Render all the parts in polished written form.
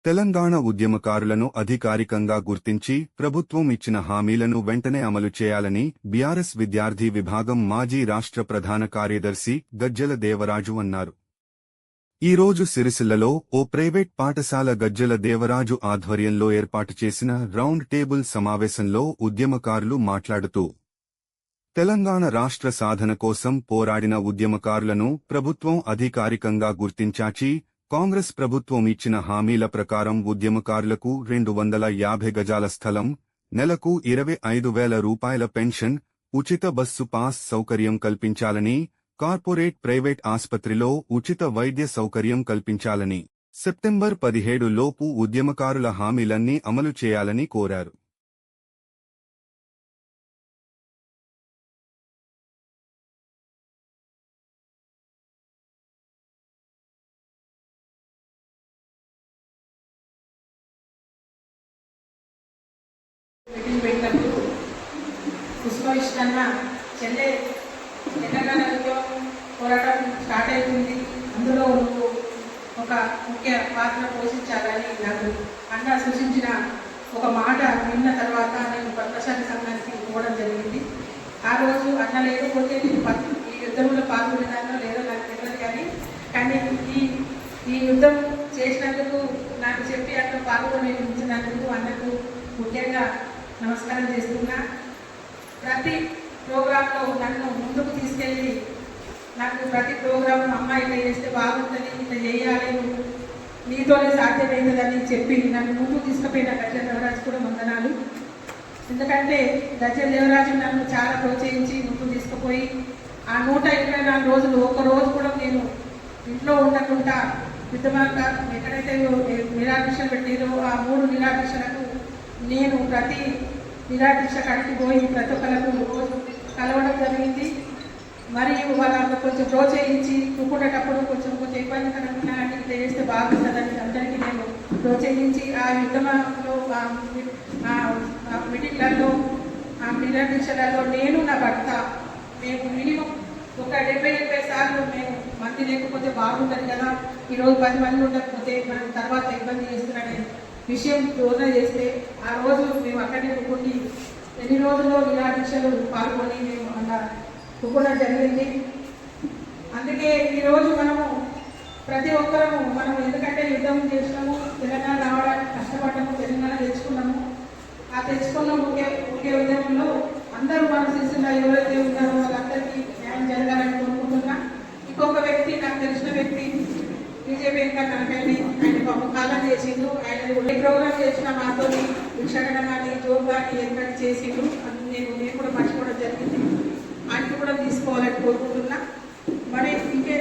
తెలంగాణ ఉద్యమకారులను అధికారికంగా గుర్తించి ప్రభుత్వం ఇచ్చిన హామీలను వెంటనే అమలు చేయాలని బీఆర్ఎస్ విద్యార్థి విభాగం మాజీ రాష్ట్ర ప్రధాన కార్యదర్శి గజ్జెల దేవరాజు అన్నారు. ఈరోజు సిరిసిల్లలో ఓ ప్రైవేట్ పాఠశాల గజ్జెల దేవరాజు ఆధ్వర్యంలో ఏర్పాటు చేసిన రౌండ్ టేబుల్ సమావేశంలో ఉద్యమకారులు మాట్లాడుతూ తెలంగాణ రాష్ట్ర సాధన కోసం పోరాడిన ఉద్యమకారులను ప్రభుత్వం అధికారికంగా గుర్తించాచి కాంగ్రెస్ ప్రభుత్వం ఇచ్చిన హామీల ప్రకారం ఉద్యమకారులకు 250 గజాల స్థలం, నెలకు 25,000 రూపాయల పెన్షన్, ఉచిత బస్సు పాస్ సౌకర్యం కల్పించాలని, కార్పొరేట్ ప్రైవేట్ ఆస్పత్రిలో ఉచిత వైద్య సౌకర్యం కల్పించాలని, సెప్టెంబర్ 17 లోపు ఉద్యమకారుల హామీలన్నీ అమలు చేయాలని కోరారు. మీటింగ్ పెట్టినప్పుడు పుష్పవిష్కన్న చెల్లె తెలంగాణ ఉద్యమం పోరాటం స్టార్ట్ అవుతుంది, అందులో నువ్వు ఒక ముఖ్య పాత్ర పోషించాలని నాకు అన్న సూచించిన ఒక మాట విన్న తర్వాత నేను పద్మశాలి సంఘానికి పోవడం జరిగింది. ఆ రోజు అన్న లేకపోతే నేను ఈ యుద్ధంలో పాల్గొనేదానో లేదో నాకు తెలియదు, కానీ ఈ యుద్ధం చేసినందుకు నాకు చెప్పి అక్కడ పాల్గొనించినందుకు అన్నకు ముఖ్యంగా నమస్కారం చేస్తున్నా. ప్రతి ప్రోగ్రాంలో నన్ను ముందుకు తీసుకెళ్ళి నాకు ప్రతి ప్రోగ్రాం అమ్మ ఇట్లా చేస్తే బాగుంటుంది, ఇట్లా చేయాలి, నీతోనే సాధ్యమైనదని చెప్పి నన్ను ముందుకు తీసుకుపోయిన గజ్జెల దేవరాజు కూడా వందనాలు. ఎందుకంటే గజ్జెల దేవరాజు నన్ను చాలా ప్రోత్సహించి ముందుకు తీసుకుపోయి ఆ 124 రోజులు ఒక్కరోజు కూడా నేను ఇంట్లో ఉండకుండా విద్యమానంగా ఎక్కడైతే నిరాదీక్ష పెట్టారో ఆ 3 నిరాదీక్షలకు నేను ప్రతి నిరాదీక్ష కడికి పోయి ప్రతి ఒక్కరికి రోజు కలవడం జరిగింది. మరియు వాళ్ళకు కొంచెం ప్రోత్సహించి కూకునేటప్పుడు కొంచెం ఇబ్బందికరంగా ఇట్లా చేస్తే బాగుంటుందని అందరికీ నేను ప్రోత్సహించి ఆ యుద్ధంలో మీటింగ్లలో ఆ నిరాదీక్షలలో నేను నా భర్త మేము మినిమం ఒక 70-80 సార్లు మేము మంది లేకపోతే బాగుంటుంది కదా, ఈరోజు 10 మంది ఉండకపోతే మనం తర్వాత ఇబ్బంది చేస్తున్నారనే విషయం యోజన చేస్తే ఆ రోజు మేము అక్కడే కూర్చుని ఎన్ని రోజుల్లో నిరాదీక్షలు పాల్గొని మేము అలా కూర్చోడం జరిగింది. అందుకే ఈరోజు మనము ప్రతి ఒక్కరము మనం ఎందుకంటే యుద్ధం చేసినాము, తెలంగాణ రావడానికి కష్టపడ్డాము, తెలంగాణ తెచ్చుకున్నాము. ఆ తెచ్చుకున్న ముఖ్య ఉద్యమంలో అందరూ మన శిశువులు ఎవరైతే ఉన్నారో వాళ్ళందరికీ న్యాయం జరగాలని కోరుకుంటున్నా. ఇంకొక వ్యక్తి నాకు తెలిసిన వ్యక్తి బీజేపీ ఇంకా కనకండి, ఆయన పాపం కాలం చేసిండు. ఆయన ఏ ప్రోగ్రామ్ చేసినా మాతో భిక్షాటన కానీ జోబ్ కానీ ఎందుకంటే చేసిండు, నేను కూడా మర్చిపోవడం జరిగింది. ఆయనకి కూడా తీసుకోవాలని కోరుకుంటున్నా. మరి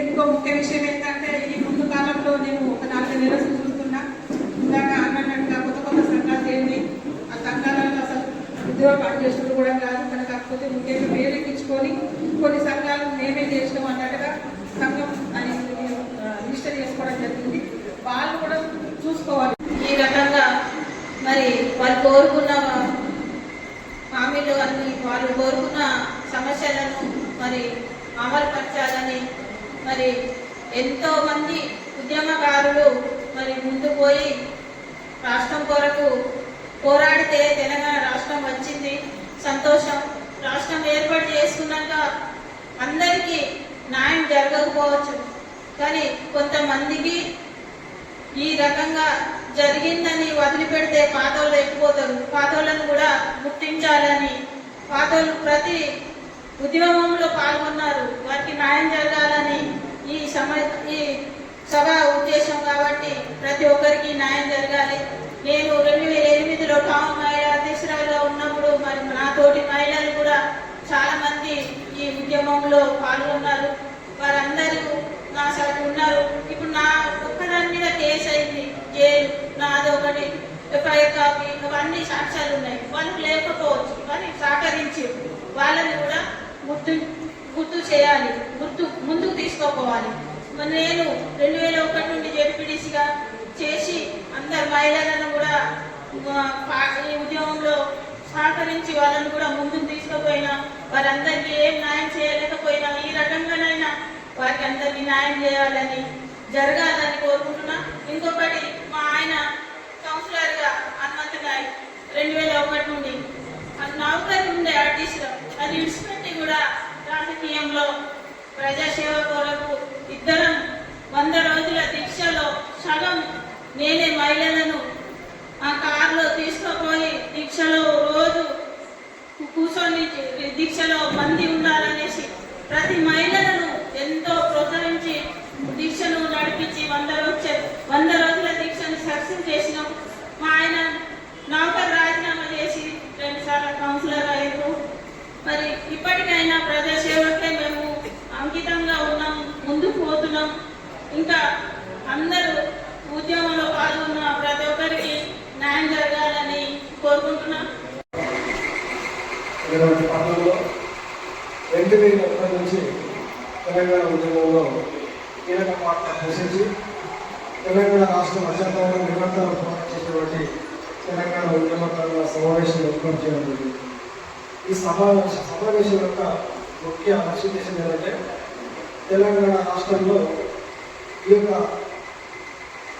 ఇంకో ముఖ్య విషయం ఏంటంటే ఈ ముందు కాలంలో నేను ఒక 4 నెలలు చూస్తున్నా. ఇందాక అన్నట్టుగా కొత్త సంఘాలు చేయండి, ఆ సంఘాలలో అసలు ఉద్యోగం పనిచేస్తున్నది కూడా కాదు, కానీ కాకపోతే ముఖ్యంగా పేరు ఎక్కించుకొని కొన్ని సంఘాలు మేమే చేసినాం అన్నట్టుగా సంఘం అని రిజిస్టర్ చేసుకోవడం జరిగింది. వాళ్ళు కూడా చూసుకోవాలి. ఈ రకంగా మరి వాళ్ళు కోరుకున్న హామీలు అన్ని వాళ్ళు కోరుకున్న సమస్యలను మరి అమలుపరచాలని మరి ఎంతో మంది ఉద్యమకారులు మరి ముందు పోయి రాష్ట్రం కొరకు పోరాడితే తెలంగాణ రాష్ట్రం వచ్చింది, సంతోషం. రాష్ట్రం ఏర్పాటు చేసుకున్నాక అందరికీ న్యాయం జరగకపోవచ్చు, కానీ కొంతమందికి ఈ రకంగా జరిగిందని వదిలిపెడితే పాతోళ్ళు ఎక్కిపోతారు. పాతోళ్ళను కూడా గుర్తించాలని, పాతోళ్ళు ప్రతి ఉద్యమంలో పాల్గొన్నారు, వారికి న్యాయం జరగాలని ఈ సభ ఉద్దేశం. కాబట్టి ప్రతి ఒక్కరికి న్యాయం జరగాలి. నేను 2008లో టౌన్ మహిళా అధ్యక్షురాలుగా ఉన్నప్పుడు మరి నా తోటి మహిళలు కూడా చాలా మంది ఈ ఉద్యమంలో పాల్గొన్నారు. వారందరూ నా సభకు ఉన్నారు. ఇప్పుడు నా ఒక్కదాని మీద కేసు అయింది, జైలు నాది ఒకటి, ఎఫ్ఐఆర్ కాపీ, అవన్నీ సాక్ష్యాలు ఉన్నాయి. వాళ్ళు లేకపోవచ్చు, కానీ సహకరించి వాళ్ళని కూడా గుర్తు చేయాలి, ముందుకు తీసుకోపోవాలి. నేను 2001 నుండి జెడ్పీటీసీగా చేసి అందరు మహిళలను కూడా ఈ ఉద్యమంలో సహకరించి వాళ్ళని కూడా ముందుకు తీసుకుపోయినా, వారందరికీ ఏం న్యాయం చేయలేకపోయినా ఈ రకంగానైనా వారికి అందరికీ న్యాయం చేయాలని జరగాలని కోరుకుంటున్నా. ఇంకొకటి మా ఆయన ఉన్నాయి 2001 నుండి. అది నౌకరి ఉండే ఆర్టీసీలో అది విడిచిపెట్టి కూడా రాజకీయంలో ప్రజాసేవ కొరకు ఇద్దరం 100 రోజుల దీక్షలో సగం నేనే మహిళలను ఆ కారులో తీసుకుపోయి దీక్షలో రోజు కూర్చొని దీక్షలో మంది ఉండాలనేసి ప్రతి మహిళలను ఎంతో ప్రోత్సహించి దీక్షను నడిపించి 100 రోజుల దీక్షను సక్సెస్ చేసినాం. మా ఆయన నౌకర్ రాజీనామా చేసి 2 సార్లు కౌన్సిలర్ అయ్యారు. మరి ఇప్పటికైనా ప్రజాసేవకే మేము అంకితంగా ఉన్నాం, ముందుకు పోతున్నాం. ఇంకా అందరూ ఉద్యమంలో పాల్గొన్న ప్రతి ఒక్కరికి న్యాయం జరగాలని కోరుకుంటున్నాం. పట్టణంలో 2001 నుంచి తెలంగాణ ఉద్యమంలో కీలక పాత్ర పోషించి తెలంగాణ రాష్ట్రం అత్యంతంగా నిరంతరం పోరాటం చేసినటువంటి తెలంగాణ ఉద్యమకారుల సమావేశం ఏర్పాటు చేయడం జరిగింది. ఈ సమావేశం యొక్క ముఖ్య లక్ష్యం ఏంటంటే తెలంగాణ రాష్ట్రంలో ఈ యొక్క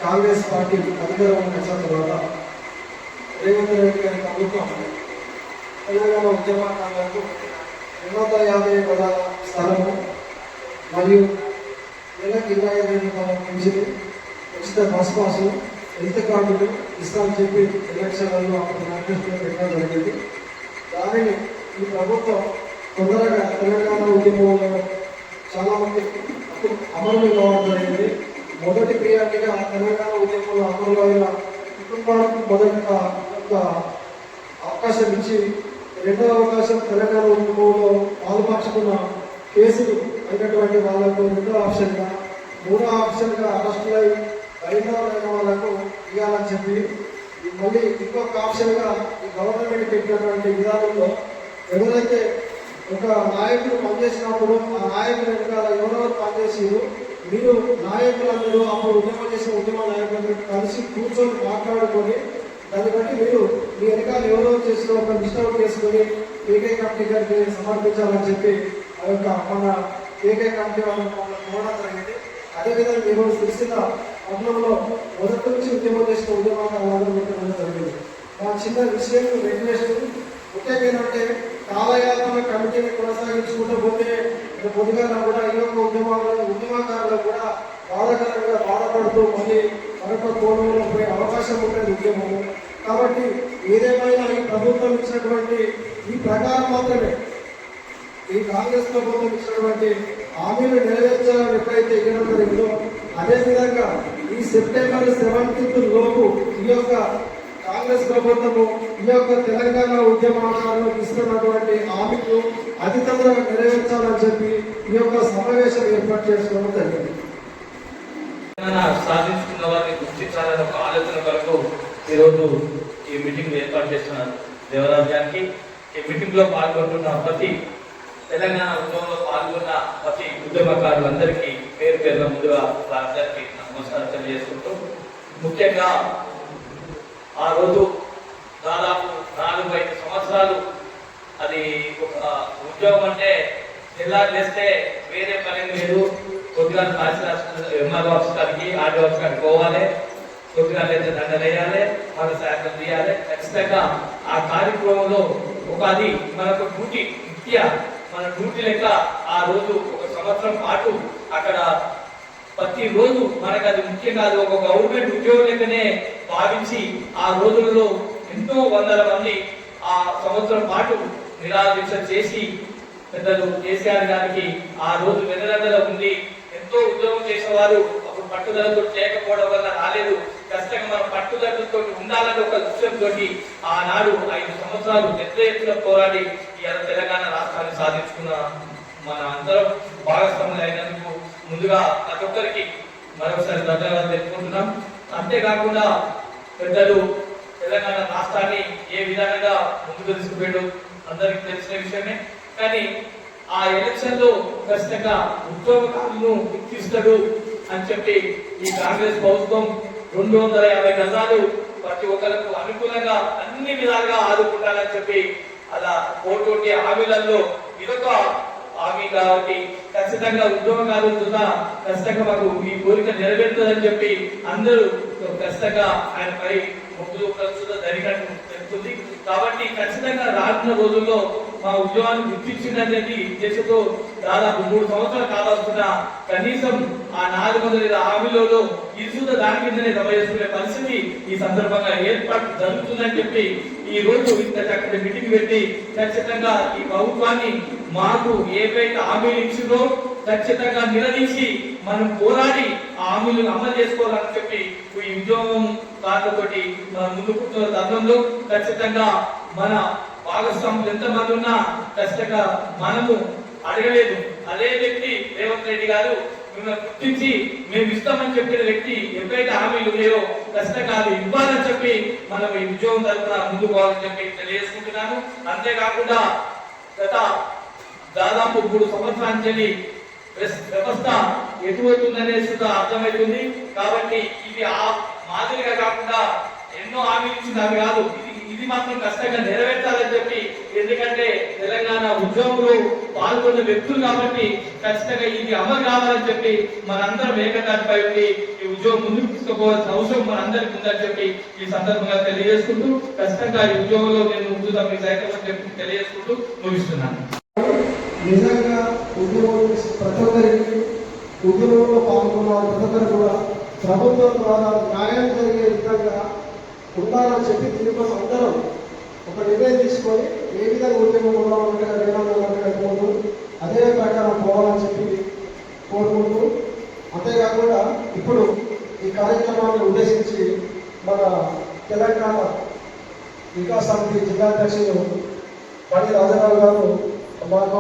కాంగ్రెస్ పార్టీ అధికారంలోకి వచ్చిన తర్వాత రేవంత్ రెడ్డి గారి ప్రభుత్వం తెలంగాణ ఉద్యమకారులకు 250 పదాల స్థలము మరియు నెలకు 25 రూపాయల పెన్షన్, ఉచిత బస్ పాసు, హెల్త్ కార్డులు ఇస్తామని చెప్పి ఎలక్షన్లలో అప్పుడు మేనిఫెస్టో పెట్టడం జరిగింది. దానిని ఈ ప్రభుత్వం తొందరగా తెలంగాణ ఉద్యమంలో చాలామంది అమలు కావడం జరిగింది. మొదటి ప్రియారిటీగా తెలంగాణ ఉద్యమంలో అమలు అయిన కుటుంబాలకు మొదట అవకాశం ఇచ్చి, రెండవ అవకాశం తెలంగాణ ఉద్యమంలో పాల్పంచుకున్న కేసులు అయినటువంటి వాళ్ళకు రెండో ఆప్షన్గా, మూడో ఆప్షన్గా అరెస్టులై బయటైన వాళ్ళకు ఇవ్వాలని చెప్పి, మళ్ళీ ఇంకొక ఆప్షన్గా ఈ గవర్నమెంట్ పెట్టినటువంటి విధానంలో ఎవరైతే ఒక నాయకుడు పనిచేసినప్పుడు ఆ నాయకుడు వెనకాల ఎవరెవరు పనిచేసారు, మీరు నాయకులందరూ అప్పుడు ఉద్యమం చేసిన ఉద్యమ నాయకులందరూ కలిసి కూర్చొని మాట్లాడుకొని దాన్ని బట్టి మీరు మీ వెనకాల ఎవరో చేసిన ఒక లిస్ట్ అవుట్ చేసుకొని కేకే కమిటీ గారికి సమర్పించాలని చెప్పి ఆ యొక్క మన కేకే కమిటీ వాళ్ళని కోరడం జరిగింది. అదేవిధంగా మీరు సిరిసిల్ల పట్టణంలో మొదటి నుంచి ఉద్యమం చేసిన ఉద్యమాలందరూ పెట్టడం జరిగింది. మా చిన్న విషయం రెగ్యులేషన్ ముఖ్యంగా ఏంటంటే కాలయాపన కమిటీని కొనసాగించుకుంటూ పోతే పొద్దుగా కూడా ఈ యొక్క ఉద్యమకారులు కూడా బాధాకరంగా బాధపడుతూ మళ్ళీ మరొక కోణంలో పోయే అవకాశం ఉంటుంది ఉద్యమము. కాబట్టి ఏదేమైనా ఈ ప్రభుత్వం ఇచ్చినటువంటి ఈ ప్రకారం మాత్రమే, ఈ కాంగ్రెస్ ప్రభుత్వం ఇచ్చినటువంటి హామీలు నెరవేర్చాలని ఎప్పుడైతే ఇవ్వడం జరిగిందో అదేవిధంగా ఈ సెప్టెంబర్ 17 లోపు ఈ యొక్క కాంగ్రెస్ ప్రభుత్వము ఈ యొక్క తెలంగాణ ఉద్యమకారులకు ఇస్తున్నటువంటి హామీలు అతి తొందరగా నెరవేర్చాలని చెప్పి ఈ యొక్క సమావేశం ఏర్పాటు చేసుకోవడం జరిగింది. సాధించుకున్న వారిని గుర్తించాలనే ఒక ఆలోచన కొరకు ఈరోజు ఈ మీటింగ్ ఏర్పాటు చేస్తున్నారు. దేవరాజ్యానికి ఈ మీటింగ్ లో పాల్గొంటున్న ప్రతి తెలంగాణ ఉద్యమంలో పాల్గొన్న ప్రతి ఉద్యమకారులందరికీ పేరు పేరున ముందుగా అందరికీ నమస్కారం తెలియజేసుకుంటూ, ముఖ్యంగా ఆ రోజు దాదాపు 4-5 సంవత్సరాలు అది ఒక ఉద్యోగం అంటే తెల్లారి లేస్తే వేరే పని లేదు. కొద్దిగా ఎంఆర్ఓ ఆఫీస్ గారికి ఆర్డీ ఆఫీస్ గారికి పోవాలి, కొద్దిగా అయితే దండలు వేయాలి, మన శాఖలు తీయాలి. ఖచ్చితంగా ఆ కార్యక్రమంలో ఒక అది మనకు డ్యూటీ, మన డ్యూటీ లెక్క ఆ రోజు 1 సంవత్సరం పాటు అక్కడ ప్రతి రోజు మనకు అది ముఖ్యం కాదు, ఒక గవర్నమెంట్ ఉద్యోగం లెక్కనే భావించి ఆ రోజులలో ఎంతో వందల మంది ఆ సంవత్సరం పాటు నిరాదీక్ష చేసి పెద్దలు కేసీఆర్ గారికి ఆ రోజు వెన్నెలందరూ ఉండి ఎంతో ఉద్యోగం చేసేవారు. అప్పుడు పట్టుదలతో చేయకపోవడం వల్ల రాలేదు. ఖచ్చితంగా మనం పట్టుదలతో ఉండాలని ఒక లక్ష్యంతో ఆనాడు 5 సంవత్సరాలు పెద్ద ఎత్తున పోరాడి ఇవాళ తెలంగాణ రాష్ట్రాన్ని సాధించుకున్న మన అందరం భాగస్వాములు అయినందుకు ముందుగా ప్రతి ఒక్కరికి మరొకసారి ధన్యవాదాలు తెలుపుకుంటున్నాం. అంతేకాకుండా పెద్దలు తెలంగాణ రాష్ట్రాన్ని ఏ విధంగా ముందుకు తీసుకుపోయాడు అందరికి తెలిసిన విషయమే. కానీ ఆ ఎలక్షన్ లో ఖచ్చితంగా ఉద్యోగకారులను గుర్తిస్తాడు అని చెప్పి ఈ కాంగ్రెస్ ప్రభుత్వం 250 గజాలు ప్రతి ఒక్కరికి అనుకూలంగా అన్ని విధాలుగా ఆదుకుంటానని చెప్పి అలా కోటి హామీలలో ఇదొక హామీ కాబట్టి ఖచ్చితంగా ఉద్యోగకారులతో ఖచ్చితంగా మాకు ఈ కోరిక నెరవేరుతుందని చెప్పి అందరూ ఖచ్చితంగా ఆయనపై ముందు జరిగినట్టు జరుగుతుంది. కాబట్టి ఖచ్చితంగా రానున్న రోజుల్లో మా ఉద్యోగాన్ని గుర్తించిందనేది ఉద్దేశంతో దాదాపు 3 సంవత్సరాలు కావాల్సిన కనీసం ఆ 400 హామీలలో ఇరుసుద దాని కిందనే జమ చేసుకునే పరిస్థితి ఈ సందర్భంగా ఏర్పాటు జరుగుతుందని చెప్పి ఈ రోజు ఇంత చక్కటి మీటింగ్ పెట్టి ఖచ్చితంగా ఈ ప్రభుత్వాన్ని మాకు ఏవైతే హామీలు ఇచ్చిందో ఖచ్చితంగా నిలదీసి మనం పోరాడి ఆ హామీలను అమలు చేసుకోవాలని చెప్పి ఈ ఉద్యోగం కార్లతోటి ముందుకు తరుణంలో ఖచ్చితంగా మన భాగస్వాములు ఎంతమంది ఉన్నా ఖచ్చితంగా మనము అడగలేదు. అదే వ్యక్తి రేవంత్ రెడ్డి గారు మిమ్మల్ని గుర్తించి మేము ఇస్తామని చెప్పిన వ్యక్తి ఎప్పుడైతే హామీలు ఉన్నాయో ఖచ్చితంగా అది ఇవ్వాలని చెప్పి మనం ఈ ఉద్యోగం తరఫున ముందుకు పోవాలని చెప్పి తెలియజేసుకుంటున్నాను. అంతేకాకుండా గత దాదాపు 3 సంవత్సరాల నుంచి వ్యవస్థ ఎటువైతుందనేది కూడా అర్థమవుతుంది. కాబట్టి ఇది ఆ మాదిరిగా కాకుండా ఎన్నో హామీలు ఇచ్చింది అవి కాదు, ఇది మాత్రం కష్టంగా నెరవేర్చాలని చెప్పి, ఎందుకంటే తెలంగాణ ఉద్యోగులు పాల్గొన్న వ్యక్తులు కాబట్టి ఖచ్చితంగా ఇది అమలు కావాలని చెప్పి మనందరం ఏకతాటిపై ఉండి ఈ ఉద్యోగం ముందుకు తీసుకోవాల్సిన అవసరం మనందరికీ ఉందని చెప్పి ఈ సందర్భంగా తెలియజేసుకుంటూ ఖచ్చితంగా ఈ ఉద్యోగంలో నేను ముందుగా మీ సైతం చెప్పి తెలియజేసుకుంటూ ముగిస్తున్నాను. నిజంగా ఉద్యోగం ప్రతి ఒక్కరికి ఉద్యోగంలో పాల్గొన్న ప్రతి ఒక్కరు కూడా ప్రభుత్వం ద్వారా న్యాయం జరిగే విధంగా ఉండాలని చెప్పి దీనికోసం అందరం ఒక నిర్ణయం తీసుకొని ఏ విధంగా ఉద్యోగం ఉండాలంటే అయిపోదు అదే ప్రకారం పోవాలని చెప్పి కోరుకుంటూ, అంతేకాకుండా ఇప్పుడు ఈ కార్యక్రమాన్ని ఉద్దేశించి మన తెలంగాణ వికాస్ సమితి జిల్లా అధ్యక్షులు పడి రాజారావు గారు మాకు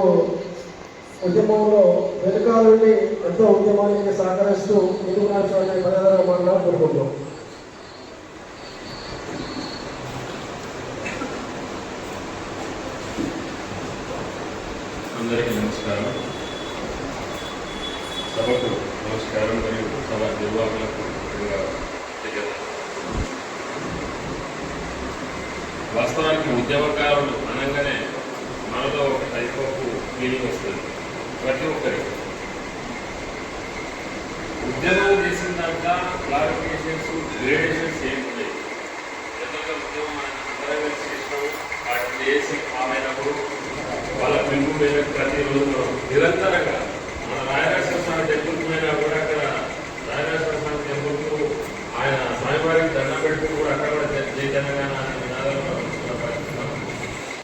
ఉద్యమంలో వెనుకాల నుండి ఎంతో ఉద్యమానికి సహకరిస్తూ ముందుకు నడిచాలని ప్రజలుగా మాట్లాడుకుంటున్నాం. అందరికీ నమస్కారం. సభకు నమస్కారం మరియు సభ నిర్వాహకులకు వాస్తవానికి ఉద్యమకారులు అనగానే మనలో ఒక టైప్ ఆఫ్ ఫీలింగ్ వస్తుంది ప్రతి ఒక్కరికి. ఉద్యమం చేసిన దాంట్లో క్లారిఫికేషన్స్ గ్రేడేషన్స్ ఏముంటాయి. ఎందుకంటే ఉద్యమం అందరం కలిసి చేసినాము, వాటిని చేసి ఆమెనప్పుడు వాళ్ళ పిలుపు మీద ప్రతిరోజు నిరంతరంగా మన రాయరాజేశ్వర స్వామి టెంపుల్కి పోయినా కూడా అక్కడ రాయరాజేశ్వర స్వామి టెంపుల్కు ఆయన స్వామివారికి దండం పెడుతూ కూడా అక్కడ కూడా జై తెలంగాణ